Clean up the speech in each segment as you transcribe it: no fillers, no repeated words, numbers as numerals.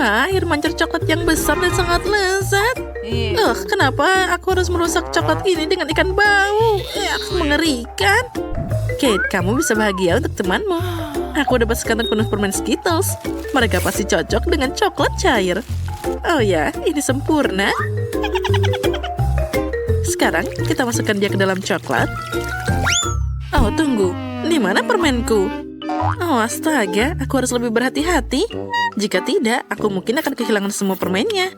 Wah, air mancur coklat yang besar dan sangat lezat. Kenapa aku harus merusak coklat ini dengan ikan bau? Mengerikan. Kate, kamu bisa bahagia untuk temanmu. Aku dapat sekantong penuh permen Skittles. Mereka pasti cocok dengan coklat cair. Oh ya, ini sempurna. Sekarang kita masukkan dia ke dalam coklat. Oh, tunggu. Di mana permenku? Oh, astaga. Aku harus lebih berhati-hati. Jika tidak, aku mungkin akan kehilangan semua permennya.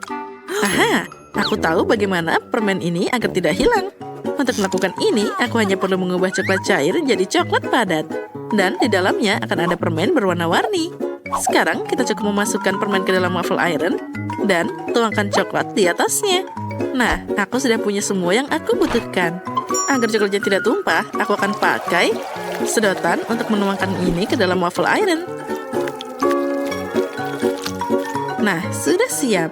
Aha, aku tahu bagaimana permen ini agar tidak hilang. Untuk melakukan ini, aku hanya perlu mengubah coklat cair jadi coklat padat. Dan di dalamnya akan ada permen berwarna-warni. Sekarang kita cukup memasukkan permen ke dalam waffle iron dan tuangkan coklat di atasnya. Nah, aku sudah punya semua yang aku butuhkan. Agar coklatnya tidak tumpah, aku akan pakai sedotan untuk menuangkan ini ke dalam waffle iron. Nah, sudah siap.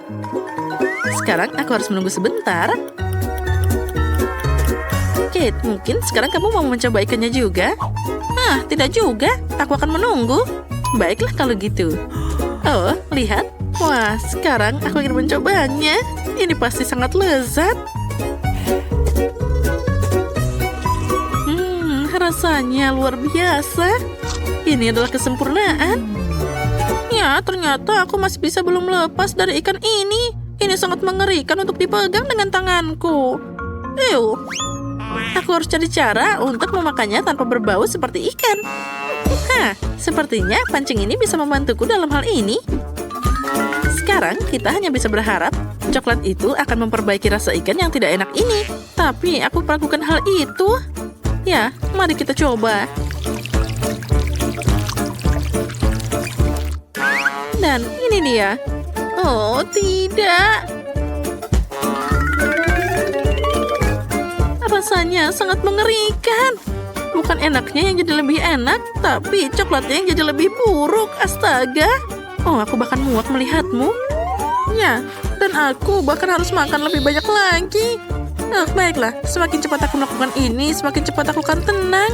Sekarang aku harus menunggu sebentar. Kate, mungkin sekarang kamu mau mencoba ikannya juga? Tidak juga. Aku akan menunggu. Baiklah kalau gitu. Oh, lihat. Wah, sekarang aku ingin mencobanya. Ini pasti sangat lezat. Rasanya luar biasa. Ini adalah kesempurnaan. Ya, ternyata aku masih bisa belum lepas dari ikan ini. Ini sangat mengerikan untuk dipegang dengan tanganku. Aku harus cari cara untuk memakannya tanpa berbau seperti ikan. Sepertinya pancing ini bisa membantuku dalam hal ini. Sekarang kita hanya bisa berharap coklat itu akan memperbaiki rasa ikan yang tidak enak ini. Tapi aku melakukan hal itu. Ya, mari kita coba. Dan ini dia. Oh, tidak. Rasanya sangat mengerikan. Bukan enaknya yang jadi lebih enak, tapi coklatnya yang jadi lebih buruk. Astaga. Oh, aku bahkan muak melihatmu. Ya, dan aku bahkan harus makan lebih banyak lagi. Baiklah, semakin cepat aku melakukan ini, semakin cepat aku akan tenang.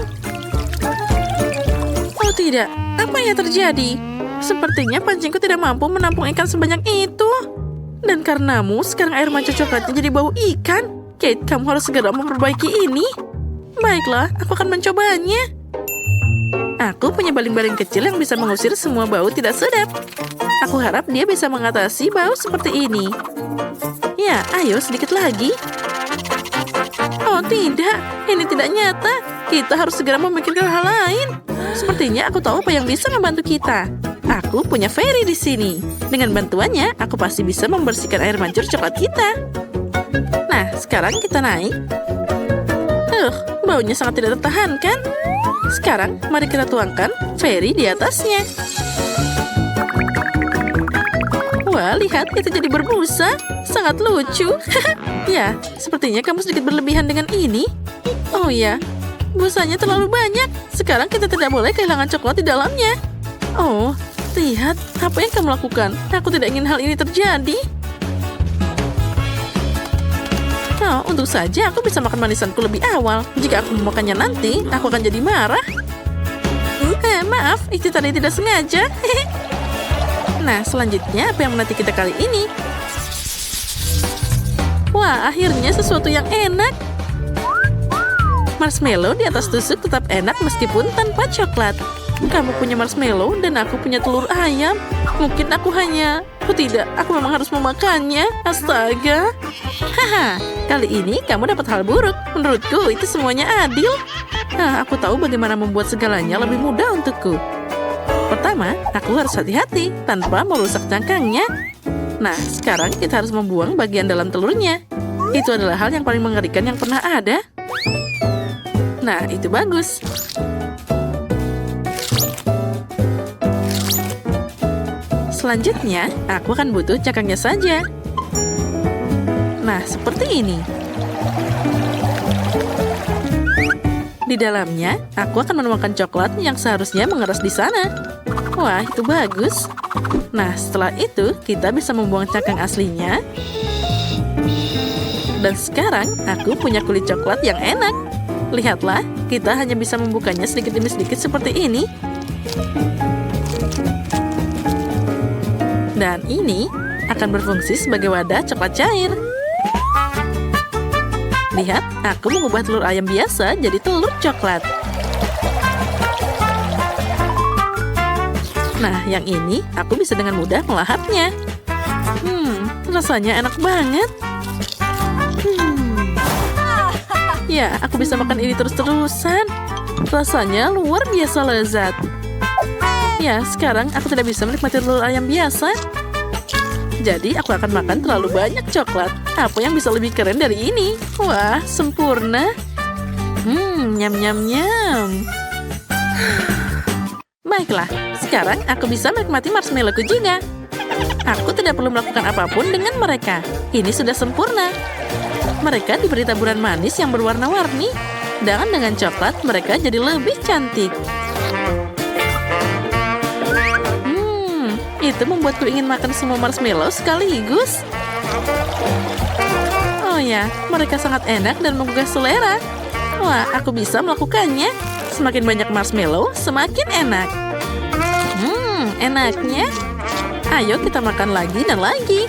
Oh tidak, apa yang terjadi? Sepertinya pancingku tidak mampu menampung ikan sebanyak itu. Dan karenamu, sekarang air mancur coklatnya jadi bau ikan. Kate, kamu harus segera memperbaiki ini. Baiklah, aku akan mencobanya. Aku punya baling-baling kecil yang bisa mengusir semua bau tidak sedap. Aku harap dia bisa mengatasi bau seperti ini. Ya, ayo sedikit lagi. Oh tidak, ini tidak nyata. Kita harus segera memikirkan hal lain. Sepertinya aku tahu apa yang bisa membantu kita. Aku punya Fairy di sini. Dengan bantuannya, aku pasti bisa membersihkan air mancur coklat kita. Nah, sekarang kita naik. Baunya sangat tidak tertahankan. Sekarang, mari kita tuangkan Fairy di atasnya. Wah, lihat, itu jadi berbusa. Sangat lucu. Ya, sepertinya kamu sedikit berlebihan dengan ini. Oh ya, busanya terlalu banyak. Sekarang kita tidak boleh kehilangan coklat di dalamnya. Oh, lihat, apa yang kamu lakukan? Aku tidak ingin hal ini terjadi. Oh, untung saja aku bisa makan manisanku lebih awal. Jika aku memakannya nanti, aku akan jadi marah. Maaf, itu tadi tidak sengaja. Nah, selanjutnya apa yang menanti kita kali ini? Wah, akhirnya sesuatu yang enak. Marshmallow di atas tusuk tetap enak meskipun tanpa coklat. Kamu punya marshmallow dan aku punya telur ayam. Mungkin aku hanya... Oh tidak, aku memang harus memakannya. Astaga. Haha, kali ini kamu dapat hal buruk. Menurutku itu semuanya adil. Aku tahu bagaimana membuat segalanya lebih mudah untukku. Pertama, aku harus hati-hati tanpa merusak cangkangnya. Nah, sekarang kita harus membuang bagian dalam telurnya. Itu adalah hal yang paling mengerikan yang pernah ada. Nah, itu bagus. Selanjutnya, aku akan butuh cangkangnya saja. Nah, seperti ini. Di dalamnya, aku akan menuangkan coklat yang seharusnya mengeras di sana. Wah, itu bagus. Nah, setelah itu, kita bisa membuang cangkang aslinya. Dan sekarang, aku punya kulit coklat yang enak. Lihatlah, kita hanya bisa membukanya sedikit demi sedikit seperti ini. Dan ini akan berfungsi sebagai wadah coklat cair. Lihat, aku mengubah telur ayam biasa jadi telur coklat. Nah, yang ini aku bisa dengan mudah melahapnya. Rasanya enak banget. Ya, aku bisa makan ini terus-terusan. Rasanya luar biasa lezat. Ya, sekarang aku tidak bisa menikmati telur ayam biasa. Jadi, aku akan makan terlalu banyak coklat. Apa yang bisa lebih keren dari ini? Wah, sempurna. Nyam-nyam-nyam. Baiklah, sekarang aku bisa menikmati marshmallowku juga. Aku tidak perlu melakukan apapun dengan mereka. Ini sudah sempurna. Mereka diberi taburan manis yang berwarna-warni. Dan dengan coklat, mereka jadi lebih cantik. Itu membuatku ingin makan semua marshmallow sekaligus. Oh ya, mereka sangat enak dan menggugah selera. Wah, aku bisa melakukannya. Semakin banyak marshmallow, semakin enak. Enaknya. Ayo kita makan lagi dan lagi.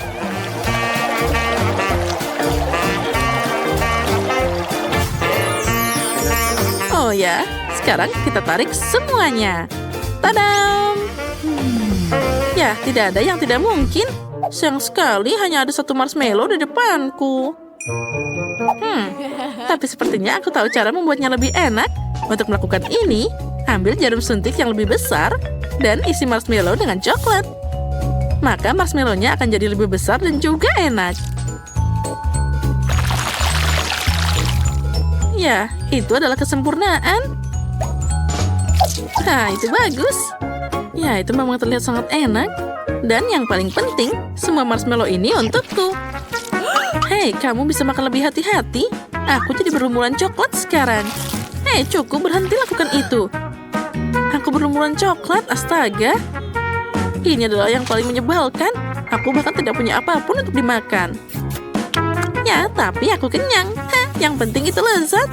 Oh ya, sekarang kita tarik semuanya. Tadam! Ya, tidak ada yang tidak mungkin. Sayang sekali hanya ada satu marshmallow di depanku. Tapi sepertinya aku tahu cara membuatnya lebih enak. Untuk melakukan ini, ambil jarum suntik yang lebih besar dan isi marshmallow dengan coklat. Maka marshmallow-nya akan jadi lebih besar dan juga enak. Ya, itu adalah kesempurnaan. Itu bagus. Ya, itu memang terlihat sangat enak. Dan yang paling penting, semua marshmallow ini untukku. Hei, kamu bisa makan lebih hati-hati. Aku jadi berlumuran coklat sekarang. Hei, cukup berhenti lakukan itu. Aku berlumuran coklat, astaga. Ini adalah yang paling menyebalkan. Aku bahkan tidak punya apapun untuk dimakan. Ya, tapi aku kenyang. Yang penting itu lezat.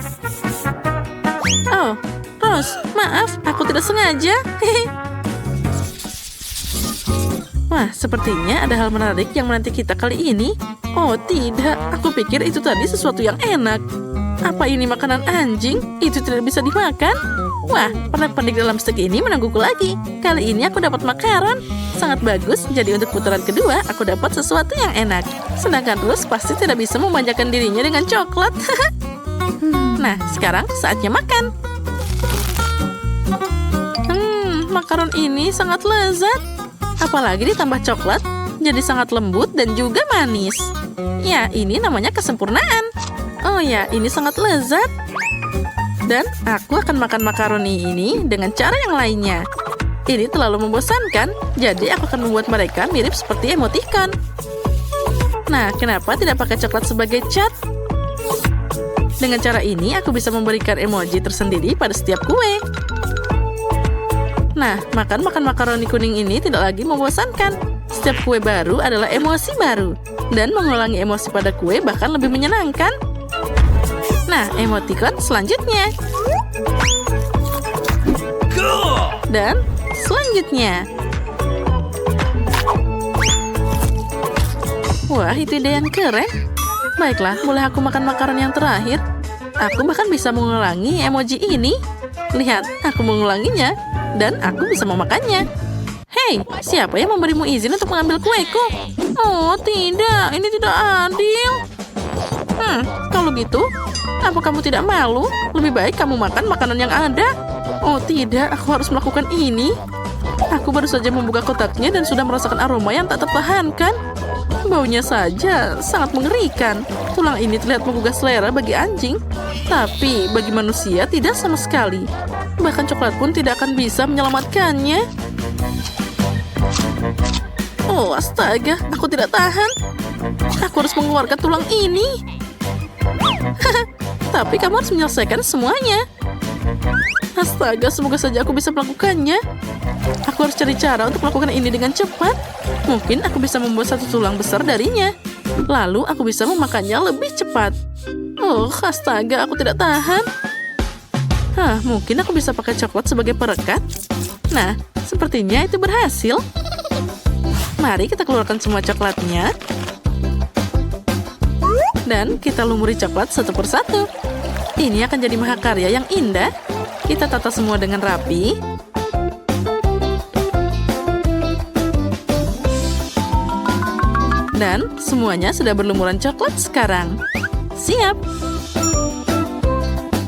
Oh, Rose, maaf, aku tidak sengaja. Wah, sepertinya ada hal menarik yang menanti kita kali ini. Oh, tidak. Aku pikir itu tadi sesuatu yang enak. Apa ini makanan anjing? Itu tidak bisa dimakan. Wah, pernak-pernik dalam stek ini menungguku lagi. Kali ini aku dapat makaron. Sangat bagus, jadi untuk putaran kedua, aku dapat sesuatu yang enak. Sedangkan Rose pasti tidak bisa memanjakan dirinya dengan coklat. Nah, sekarang saatnya makan. Makaron ini sangat lezat. Apalagi ditambah coklat, jadi sangat lembut dan juga manis. Ya, ini namanya kesempurnaan. Oh ya, ini sangat lezat. Dan aku akan makan makaroni ini dengan cara yang lainnya. Ini terlalu membosankan, jadi aku akan membuat mereka mirip seperti emoticon. Nah, kenapa tidak pakai coklat sebagai cat? Dengan cara ini, aku bisa memberikan emoji tersendiri pada setiap kue. Nah, makan makaroni kuning ini tidak lagi membosankan. Setiap kue baru adalah emosi baru. Dan mengulangi emosi pada kue bahkan lebih menyenangkan. Nah, emoticon selanjutnya. Dan selanjutnya. Wah, itu ide yang keren. Baiklah, boleh aku makan makanan yang terakhir? Aku bahkan bisa mengulangi emoji ini. Lihat, aku mengulanginya. Dan aku bisa memakannya. Hei, siapa yang memberimu izin untuk mengambil kueku? Oh, tidak. Ini tidak adil. Kalau gitu, apa kamu tidak malu? Lebih baik kamu makan makanan yang ada. Oh tidak, aku harus melakukan ini. Aku baru saja membuka kotaknya dan sudah merasakan aroma yang tak tertahankan. Baunya saja sangat mengerikan. Tulang ini terlihat menggugah selera bagi anjing. Tapi bagi manusia tidak sama sekali. Bahkan coklat pun tidak akan bisa menyelamatkannya. Oh astaga, aku tidak tahan. Aku harus mengeluarkan tulang ini. Tapi kamu harus menyelesaikan semuanya. Astaga, semoga saja aku bisa melakukannya. Aku harus cari cara untuk melakukan ini dengan cepat. Mungkin aku bisa membuat satu tulang besar darinya. Lalu aku bisa memakannya lebih cepat. Oh, astaga, aku tidak tahan. Mungkin aku bisa pakai coklat sebagai perekat. Nah, sepertinya itu berhasil. Mari kita keluarkan semua coklatnya. Dan kita lumuri coklat satu persatu. Ini akan jadi mahakarya yang indah. Kita tata semua dengan rapi. Dan semuanya sudah berlumuran coklat sekarang. Siap.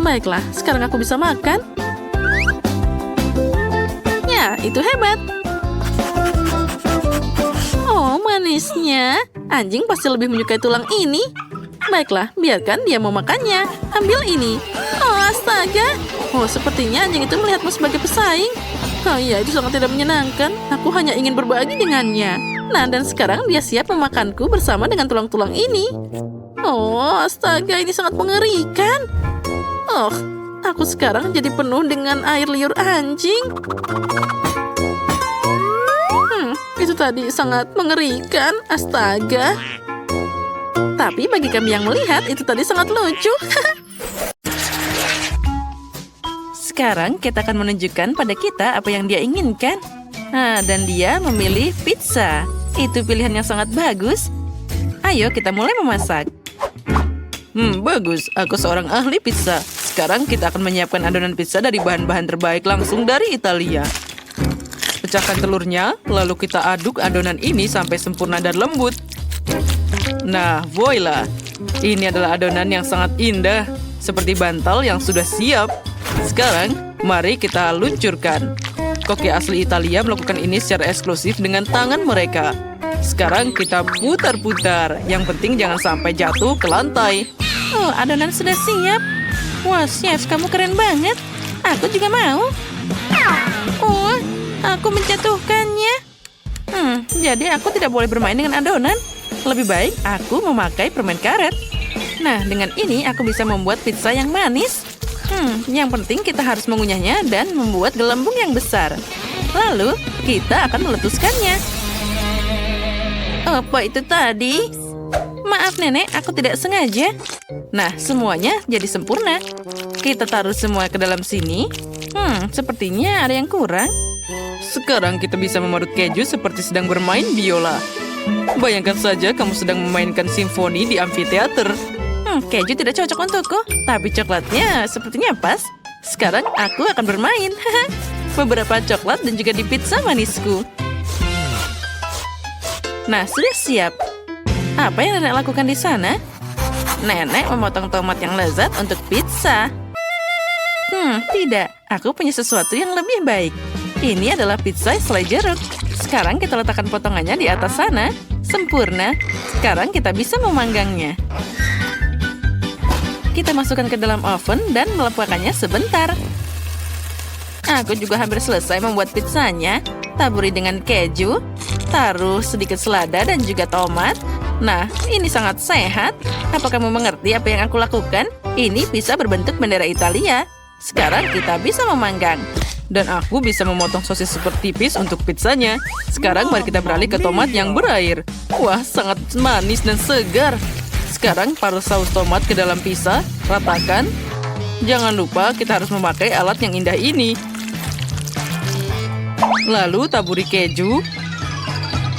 Baiklah, sekarang aku bisa makan. Ya, itu hebat. Oh, manisnya. Anjing pasti lebih menyukai tulang ini. Baiklah, biarkan dia mau makannya. Ambil ini. Oh, astaga. Oh, sepertinya anjing itu melihatmu sebagai pesaing. Oh iya, itu sangat tidak menyenangkan. Aku hanya ingin berbagi dengannya. Nah, dan sekarang dia siap memakanku bersama dengan tulang-tulang ini. Oh, astaga, ini sangat mengerikan. Oh, aku sekarang jadi penuh dengan air liur anjing. Itu tadi sangat mengerikan. Astaga. Tapi bagi kami yang melihat, itu tadi sangat lucu. Sekarang kita akan menunjukkan pada kita apa yang dia inginkan. Nah, dan dia memilih pizza. Itu pilihan yang sangat bagus. Ayo kita mulai memasak. Bagus. Aku seorang ahli pizza. Sekarang kita akan menyiapkan adonan pizza dari bahan-bahan terbaik langsung dari Italia. Pecahkan telurnya, lalu kita aduk adonan ini sampai sempurna dan lembut. Nah, voila. Ini adalah adonan yang sangat indah, seperti bantal yang sudah siap. Sekarang, mari kita luncurkan. Koki asli Italia melakukan ini secara eksklusif dengan tangan mereka. Sekarang kita putar-putar. Yang penting jangan sampai jatuh ke lantai. Oh, adonan sudah siap. Wah, chef, kamu keren banget. Aku juga mau. Oh, aku menjatuhkannya. Jadi aku tidak boleh bermain dengan adonan. Lebih baik aku memakai permen karet. Nah, dengan ini aku bisa membuat pizza yang manis. Yang penting kita harus mengunyahnya dan membuat gelembung yang besar. Lalu, kita akan meletuskannya. Apa itu tadi? Maaf, Nenek, aku tidak sengaja. Nah, semuanya jadi sempurna. Kita taruh semua ke dalam sini. Sepertinya ada yang kurang. Sekarang kita bisa memarut keju seperti sedang bermain biola. Bayangkan saja kamu sedang memainkan simfoni di amfiteater. Keju tidak cocok untukku, tapi coklatnya sepertinya pas. Sekarang aku akan bermain. Beberapa coklat dan juga di pizza manisku. Nah, sudah siap. Apa yang Nenek lakukan di sana? Nenek memotong tomat yang lezat untuk pizza. Tidak. Aku punya sesuatu yang lebih baik. Ini adalah pizza selai jeruk. Sekarang kita letakkan potongannya di atas sana. Sempurna. Sekarang kita bisa memanggangnya. Kita masukkan ke dalam oven dan melepaskannya sebentar. Aku juga hampir selesai membuat pizzanya. Taburi dengan keju. Taruh sedikit selada dan juga tomat. Nah, ini sangat sehat. Apa kamu mengerti apa yang aku lakukan? Ini bisa berbentuk bendera Italia. Sekarang kita bisa memanggang. Dan aku bisa memotong sosis super tipis untuk pizzanya. Sekarang mari kita beralih ke tomat yang berair. Wah, sangat manis dan segar. Sekarang parut saus tomat ke dalam pizza. Ratakan. Jangan lupa kita harus memakai alat yang indah ini. Lalu taburi keju.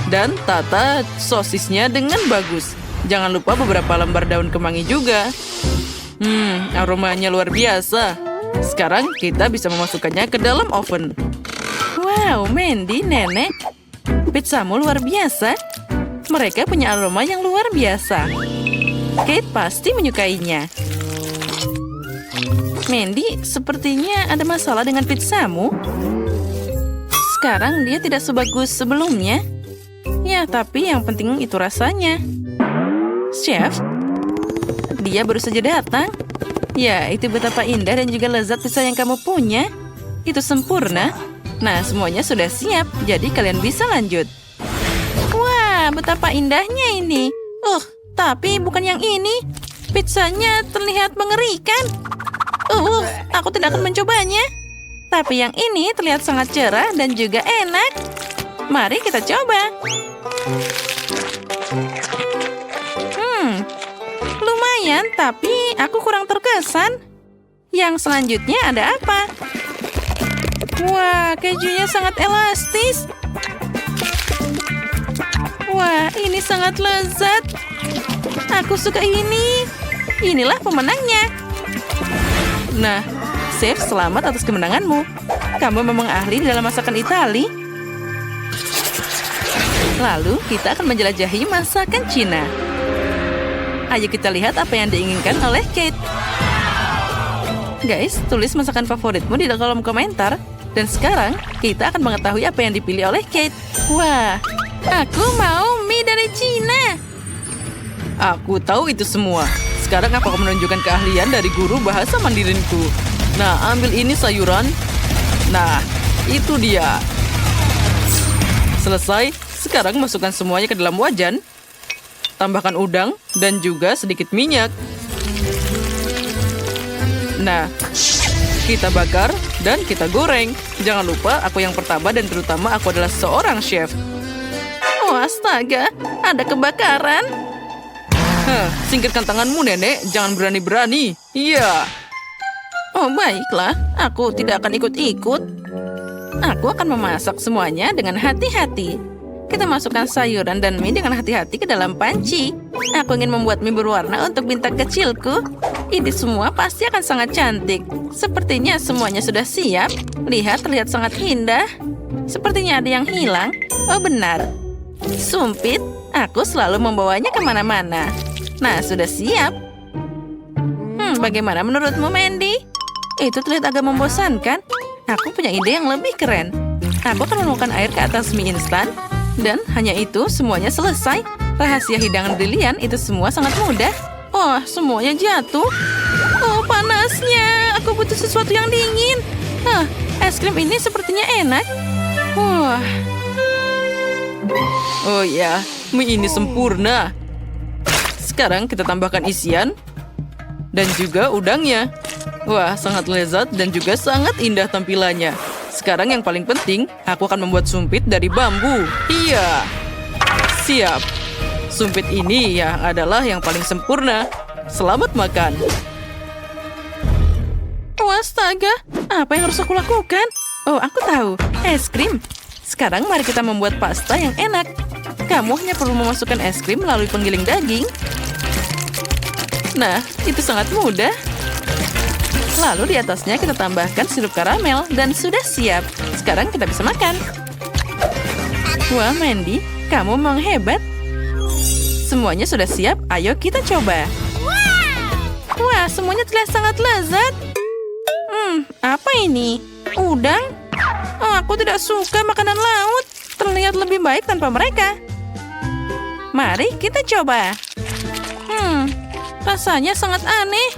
Dan tata sosisnya dengan bagus. Jangan lupa beberapa lembar daun kemangi juga. Aromanya luar biasa. Sekarang kita bisa memasukkannya ke dalam oven. Wow, Mandy, Nenek. Pizzamu luar biasa. Mereka punya aroma yang luar biasa. Kate pasti menyukainya. Mandy, sepertinya ada masalah dengan pizzamu. Sekarang dia tidak sebagus sebelumnya. Ya, tapi yang penting itu rasanya. Chef, dia baru saja datang. Ya, itu betapa indah dan juga lezat pizza yang kamu punya. Itu sempurna. Nah, semuanya sudah siap, jadi kalian bisa lanjut. Wah, betapa indahnya ini. Tapi bukan yang ini. Pizzanya terlihat mengerikan. Aku tidak akan mencobanya. Tapi yang ini terlihat sangat cerah dan juga enak. Mari kita coba. Lumayan, tapi aku kurang terkesan. Yang selanjutnya ada apa? Wah, kejunya sangat elastis. Wah, ini sangat lezat. Aku suka ini. Inilah pemenangnya. Nah, Chef, selamat atas kemenanganmu. Kamu memang ahli dalam masakan Itali. Lalu, kita akan menjelajahi masakan Cina. Ayo kita lihat apa yang diinginkan oleh Kate. Guys, tulis masakan favoritmu di kolom komentar. Dan sekarang, kita akan mengetahui apa yang dipilih oleh Kate. Wah, aku mau mie dari Cina. Aku tahu itu semua. Sekarang aku akan menunjukkan keahlian dari guru bahasa Mandarinku. Nah, ambil ini sayuran. Nah, itu dia. Selesai. Sekarang masukkan semuanya ke dalam wajan. Tambahkan udang dan juga sedikit minyak. Nah, kita bakar dan kita goreng. Jangan lupa aku yang pertama dan terutama aku adalah seorang chef. Oh astaga, ada kebakaran. Singkirkan tanganmu nenek, jangan berani-berani. Iya. Oh baiklah, aku tidak akan ikut-ikut. Aku akan memasak semuanya dengan hati-hati. Kita masukkan sayuran dan mie dengan hati-hati ke dalam panci. Aku ingin membuat mie berwarna untuk bintang kecilku. Ini semua pasti akan sangat cantik. Sepertinya semuanya sudah siap. Lihat, terlihat sangat indah. Sepertinya ada yang hilang. Oh benar. Sumpit, aku selalu membawanya kemana-mana. Nah, sudah siap. Bagaimana menurutmu, Mandy? Itu terlihat agak membosankan. Aku punya ide yang lebih keren. Aku akan menuangkan air ke atas mie instan. Dan hanya itu, semuanya selesai. Rahasia hidangan brilian itu semua sangat mudah. Oh, semuanya jatuh. Oh, panasnya. Aku butuh sesuatu yang dingin. Es krim ini sepertinya enak. Wah. Oh ya, mie ini sempurna. Sekarang kita tambahkan isian. Dan juga udangnya. Wah, sangat lezat dan juga sangat indah tampilannya. Sekarang yang paling penting, aku akan membuat sumpit dari bambu. Iya. Siap. Sumpit ini yang adalah yang paling sempurna. Selamat makan. Astaga, apa yang harus aku lakukan? Oh, aku tahu. Es krim. Sekarang mari kita membuat pasta yang enak. Kamu hanya perlu memasukkan es krim melalui penggiling daging. Nah, itu sangat mudah. Lalu di atasnya kita tambahkan sirup karamel dan sudah siap. Sekarang kita bisa makan. Wah, Mandy, kamu memang hebat. Semuanya sudah siap, ayo kita coba. Wah, semuanya terlihat sangat lezat. Apa ini? Udang? Oh, aku tidak suka makanan laut. Terlihat lebih baik tanpa mereka. Mari kita coba. Rasanya sangat aneh.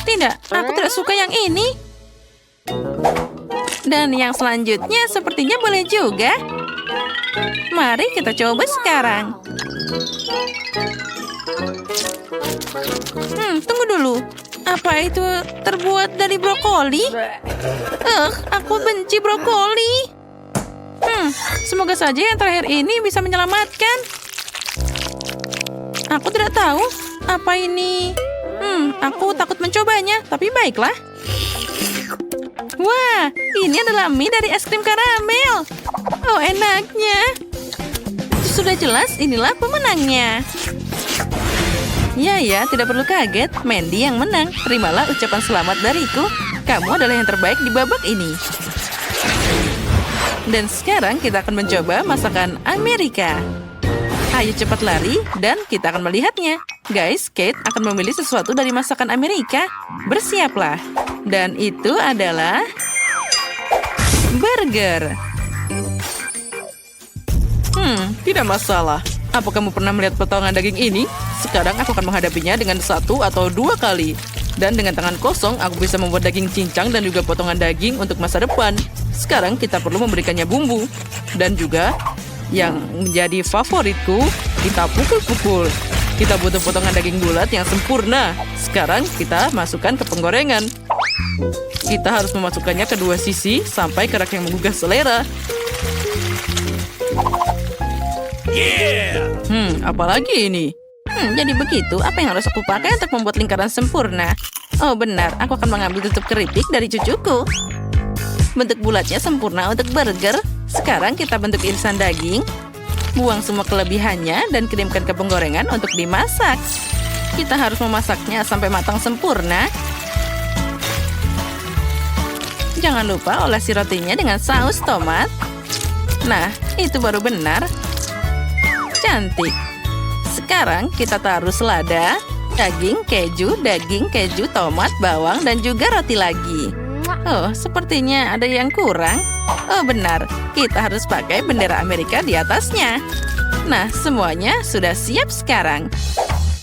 Tidak, aku tidak suka yang ini. Dan yang selanjutnya sepertinya boleh juga. Mari kita coba sekarang. Tunggu dulu. Apa itu terbuat dari brokoli? Aku benci brokoli. Semoga saja yang terakhir ini bisa menyelamatkan. Aku tidak tahu apa ini. Aku takut mencobanya, tapi baiklah. Wah, ini adalah mie dari es krim karamel. Oh, enaknya. Sudah jelas, inilah pemenangnya. Ya, tidak perlu kaget. Mandy yang menang. Terimalah ucapan selamat dariku. Kamu adalah yang terbaik di babak ini. Dan sekarang kita akan mencoba masakan Amerika. Ayo cepat lari dan kita akan melihatnya. Guys, Kate akan memilih sesuatu dari masakan Amerika. Bersiaplah. Dan itu adalah burger. Tidak masalah. Apa kamu pernah melihat potongan daging ini? Sekarang aku akan menghadapinya dengan 1 atau 2 kali. Dan dengan tangan kosong, aku bisa membuat daging cincang dan juga potongan daging untuk masa depan. Sekarang kita perlu memberikannya bumbu. Dan juga yang menjadi favoritku, kita pukul-pukul. Kita butuh potongan daging bulat yang sempurna. Sekarang kita masukkan ke penggorengan. Kita harus memasukkannya ke dua sisi sampai kerak yang menggugah selera. Apalagi ini? Jadi begitu, apa yang harus aku pakai untuk membuat lingkaran sempurna? Oh benar, aku akan mengambil tutup keripik dari cucuku. Bentuk bulatnya sempurna untuk burger. Sekarang kita bentuk irisan daging. Buang semua kelebihannya dan kirimkan ke penggorengan untuk dimasak. Kita harus memasaknya sampai matang sempurna. Jangan lupa olesi rotinya dengan saus tomat. Nah, itu baru benar. Cantik. Sekarang kita taruh selada, daging keju, tomat, bawang, dan juga roti lagi. Oh, sepertinya ada yang kurang. Oh, benar. Kita harus pakai bendera Amerika di atasnya. Nah, semuanya sudah siap sekarang.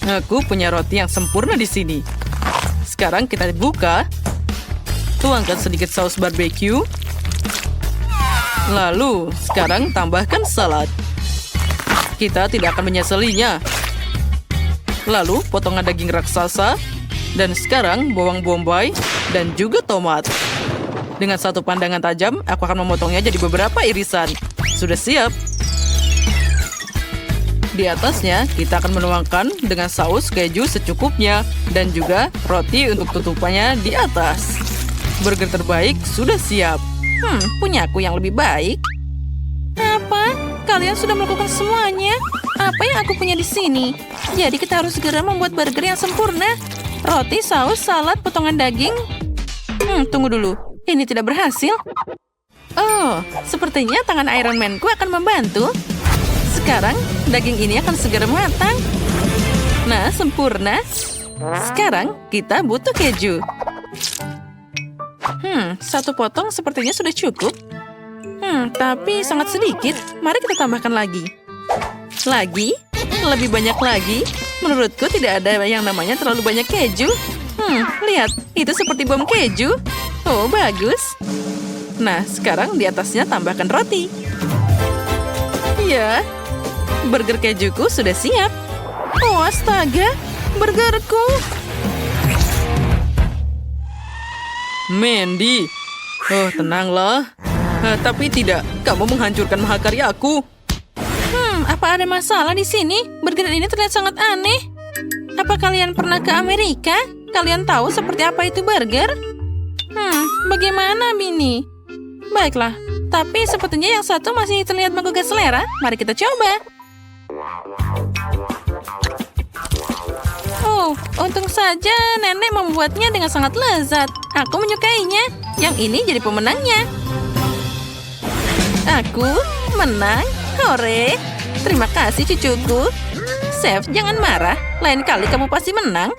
Aku punya roti yang sempurna di sini. Sekarang kita buka. Tuangkan sedikit saus barbeque. Lalu, sekarang tambahkan salad. Kita tidak akan menyesalinya. Lalu, potongan daging raksasa. Dan sekarang, bawang bombay dan juga tomat. Dengan satu pandangan tajam, aku akan memotongnya jadi beberapa irisan. Sudah siap. Di atasnya, kita akan menuangkan dengan saus keju secukupnya. Dan juga roti untuk tutupannya di atas. Burger terbaik sudah siap. Punya aku yang lebih baik. Apa? Kalian sudah melakukan semuanya? Apa yang aku punya di sini? Jadi kita harus segera membuat burger yang sempurna. Roti, saus, salad, potongan daging. Tunggu dulu. Ini tidak berhasil. Oh, sepertinya tangan Iron Man-ku akan membantu. Sekarang, daging ini akan segera matang. Nah, sempurna. Sekarang, kita butuh keju. Satu potong sepertinya sudah cukup. Tapi sangat sedikit. Mari kita tambahkan lagi. Lagi? Lebih banyak lagi? Menurutku tidak ada yang namanya terlalu banyak keju. Lihat, itu seperti bom keju. Oh, bagus. Nah, sekarang di atasnya tambahkan roti. Ya, burger kejuku sudah siap. Oh, astaga, burgerku. Mandy. Oh, tenanglah. Tapi tidak, kamu menghancurkan mahakaryaku. Apa ada masalah di sini? Burger ini terlihat sangat aneh. Apa kalian pernah ke Amerika? Kalian tahu seperti apa itu burger? Bagaimana, Bini? Baiklah, tapi sepertinya yang satu masih terlihat menggugah selera. Mari kita coba. Oh, untung saja nenek membuatnya dengan sangat lezat. Aku menyukainya. Yang ini jadi pemenangnya. Aku menang. Hore. Terima kasih cucuku. Chef, jangan marah. Lain kali kamu pasti menang.